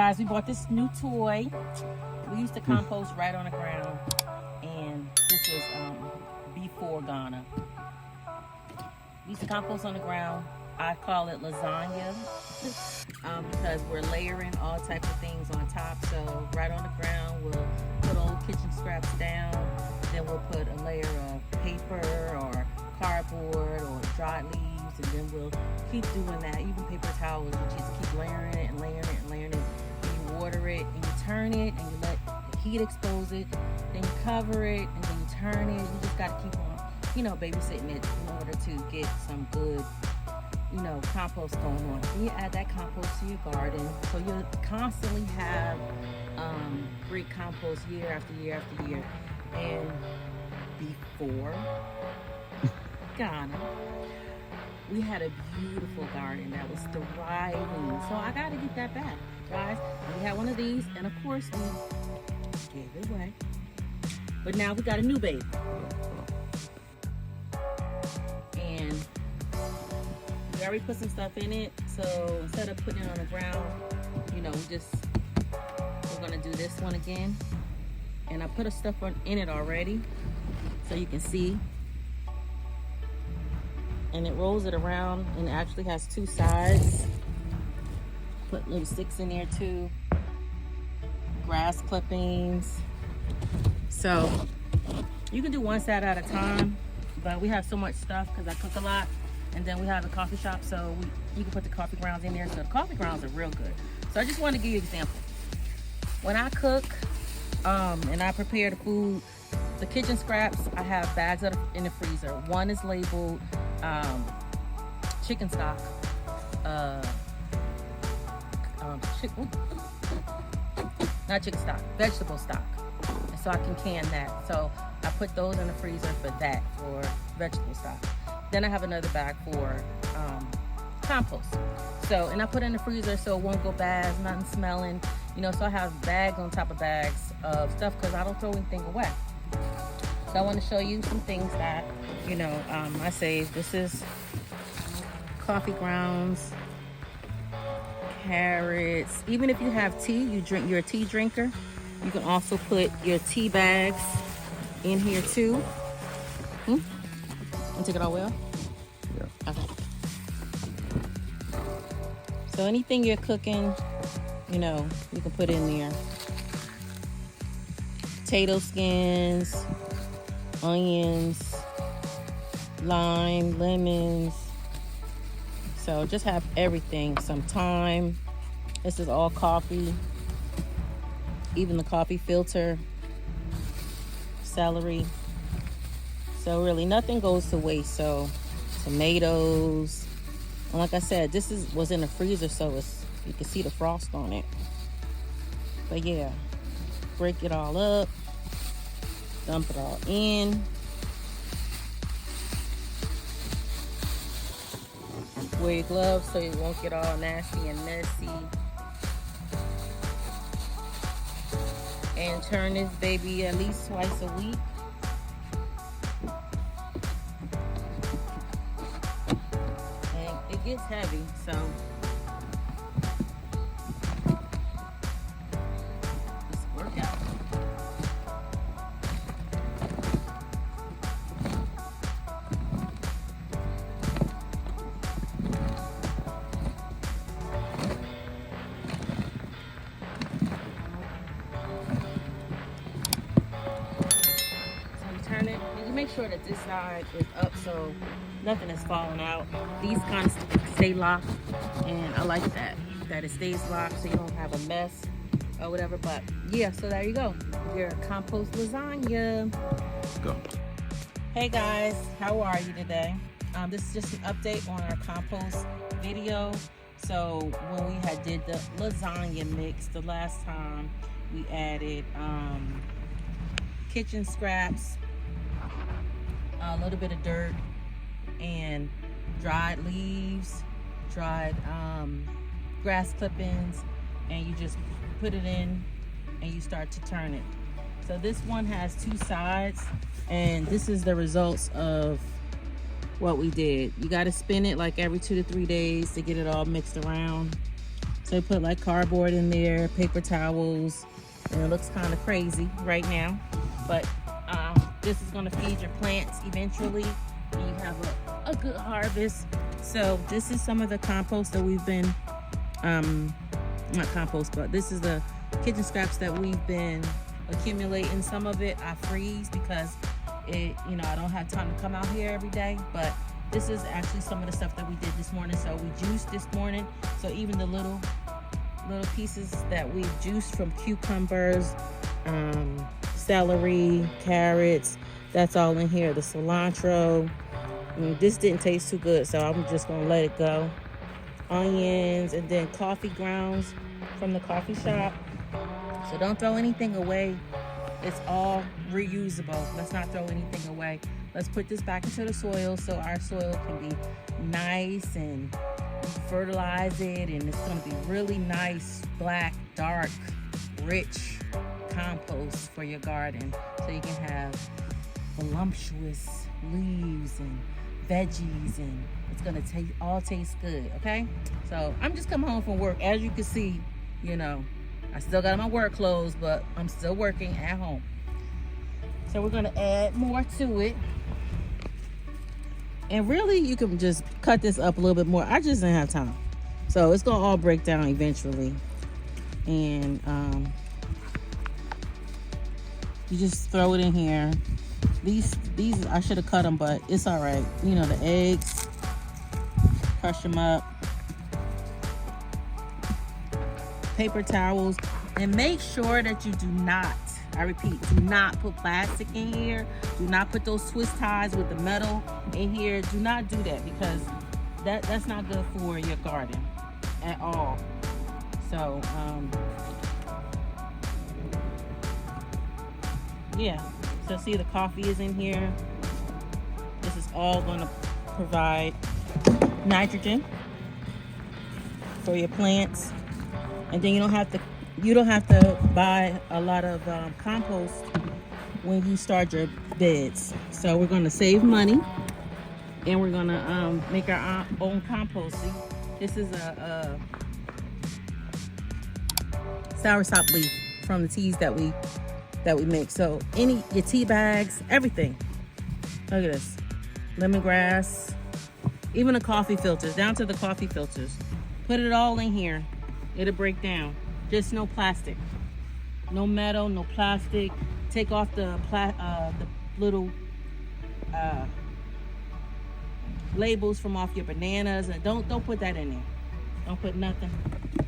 guys, we bought this new toy. We used to compost right on the ground, and this is before Ghana. We used to compost on the ground. I call it lasagna because we're layering all types of things on top. So right on the ground, we'll put old kitchen scraps down. Then we'll put a layer of paper or cardboard or dried leaves, and then we'll keep doing that. Even paper towels, you just keep layering it and layering it and layering it. And you water it and you turn it and you let the heat expose it. Then you cover it and then you turn it. You just got to keep on, babysitting it in order to get some good, compost going on. Then you add that compost to your garden, so you'll constantly have great compost year after year after year. And before Ghana, we had a beautiful garden that was thriving. So I got to get that back, guys. We had one of these, and of course we gave it away. But now we got a new baby. And we already put some stuff in it. So instead of putting it on the ground, we're gonna do this one again. And I put a stuff in it already, so you can see. And it rolls it around, and it actually has two sides. Put little sticks in there too. Grass clippings. So you can do one side at a time, but we have so much stuff because I cook a lot, and then we have a coffee shop, so you can put the coffee grounds in there. So the coffee grounds are real good. So I just want to give you an example. When I cook and I prepare the food, the kitchen scraps, I have bags in the freezer. One is labeled chicken stock, not chicken stock, vegetable stock. And so I can can that. So I put those in the freezer for that, for vegetable stock. Then I have another bag for compost. So, and I put it in the freezer so it won't go bad, nothing smelling. So I have bags on top of bags of stuff because I don't throw anything away. So I want to show you some things that, I save. This is coffee grounds, carrots. Even if you have tea, you're a tea drinker, you can also put your tea bags in here too. And take it all well? Yeah. Okay. So anything you're cooking, you can put in there. Potato skins, onions, lime, lemons. So just have everything. Some thyme. This is all coffee. Even the coffee filter. Celery. So really nothing goes to waste. So tomatoes. And like I said, this was in the freezer, so you can see the frost on it. But yeah, break it all up, dump it all in. Wear your gloves so it won't get all nasty and messy. And turn this baby at least twice a week. And it gets heavy, so make sure that this side is up so nothing is falling out. These kind of stay locked, and I like that it stays locked so you don't have a mess or whatever. But yeah, so there you go, your compost lasagna. Go. Hey guys, how are you today? This is just an update on our compost video. So when we did the lasagna mix the last time, we added kitchen scraps, a little bit of dirt, and dried leaves, dried grass clippings, and you just put it in and you start to turn it. So this one has two sides, and this is the results of what we did. You got to spin it like every 2 to 3 days to get it all mixed around. So I put like cardboard in there, paper towels, and it looks kind of crazy right now. But this is gonna feed your plants eventually, and you have a good harvest. So this is some of the compost that we've been, not compost, but this is the kitchen scraps that we've been accumulating. Some of it I freeze because I don't have time to come out here every day, but this is actually some of the stuff that we did this morning. So we juiced this morning. So even the little pieces that we juiced from cucumbers, celery, carrots, that's all in here. The cilantro. This didn't taste too good, so I'm just gonna let it go. Onions, and then coffee grounds from the coffee shop. So don't throw anything away. It's all reusable. Let's not throw anything away. Let's put this back into the soil so our soil can be nice, and fertilize it, and it's going to be really nice, black, dark, rich compost for your garden, so you can have voluptuous leaves and veggies, and it's going to all taste good. Okay, so I'm just coming home from work. As you can see, I still got my work clothes, but I'm still working at home. So we're going to add more to it. And really, you can just cut this up a little bit more. I just didn't have time. So it's going to all break down eventually. And you just throw it in here. These I should have cut them, but it's all right. The eggs, crush them up. Paper towels. And make sure that you do not, I repeat, do not put plastic in here. Do not put those twist ties with the metal in here. Do not do that, because that's not good for your garden at all. So, yeah. So see, the coffee is in here. This is all going to provide nitrogen for your plants. And then you don't have to buy a lot of compost when you start your beds. So we're going to save money, and we're going to make our own composting. This is a soursop leaf from the teas that we make. So your tea bags, everything. Look at this, lemongrass, even the coffee filters, down to the coffee filters. Put it all in here. It'll break down. Just no plastic, no metal, no plastic. Take off the little labels from off your bananas, and don't put that in there. Don't put nothing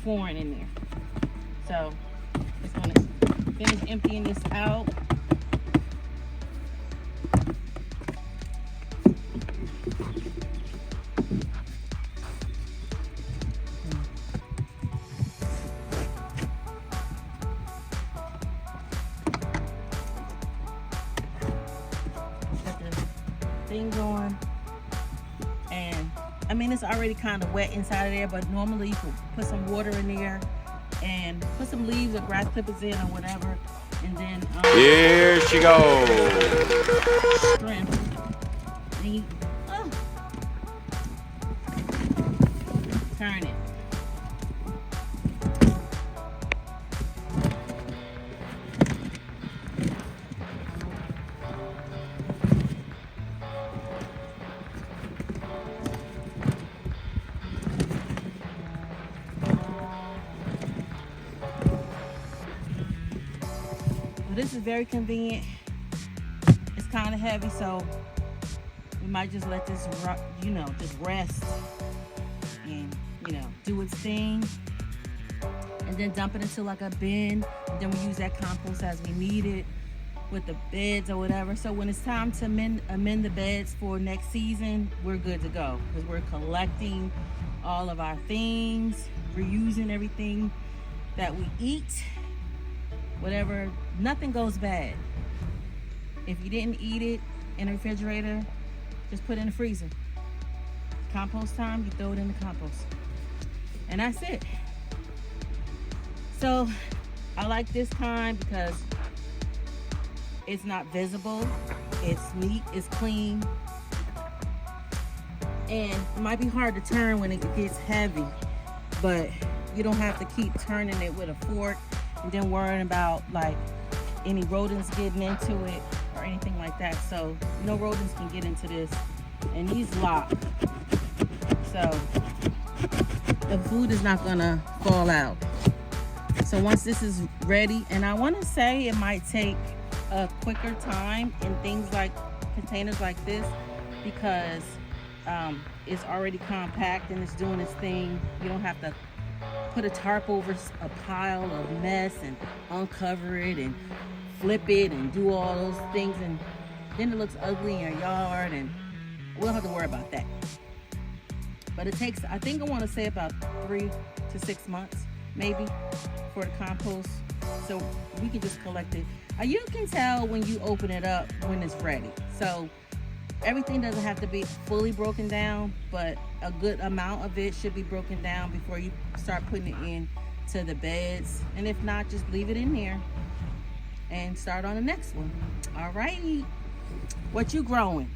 foreign in there. So just gonna finish emptying this out. Thing going, and I mean, it's already kind of wet inside of there, but normally you could put some water in there and put some leaves or grass clippers in or whatever, and then here she goes. Strength. Turn it. This is very convenient. It's kind of heavy, so we might just let this, just rest and, do its thing. And then dump it into like a bin. And then we use that compost as we need it with the beds or whatever. So when it's time to amend the beds for next season, we're good to go, because we're collecting all of our things, reusing everything that we eat. Whatever, nothing goes bad. If you didn't eat it in the refrigerator, just put it in the freezer. Compost time, you throw it in the compost. And that's it. So I like this kind because it's not visible, it's neat, it's clean, and it might be hard to turn when it gets heavy, but You don't have to keep turning it with a fork and then worrying about like any rodents getting into it or anything like that. So no rodents can get into this, and these lock, so the food is not gonna fall out. So once this is ready, and I want to say it might take a quicker time in things like containers like this, because it's already compact and it's doing its thing. You don't have to put a tarp over a pile of mess and uncover it and flip it and do all those things, and then it looks ugly in your yard, and we don't have to worry about that. But it takes, I think I want to say about 3 to 6 months maybe for the compost, so we can just collect it. You can tell when you open it up when it's ready. So everything doesn't have to be fully broken down, but a good amount of it should be broken down before you start putting it in to the beds. And if not, just leave it in here and start on the next one. All right, what you growing?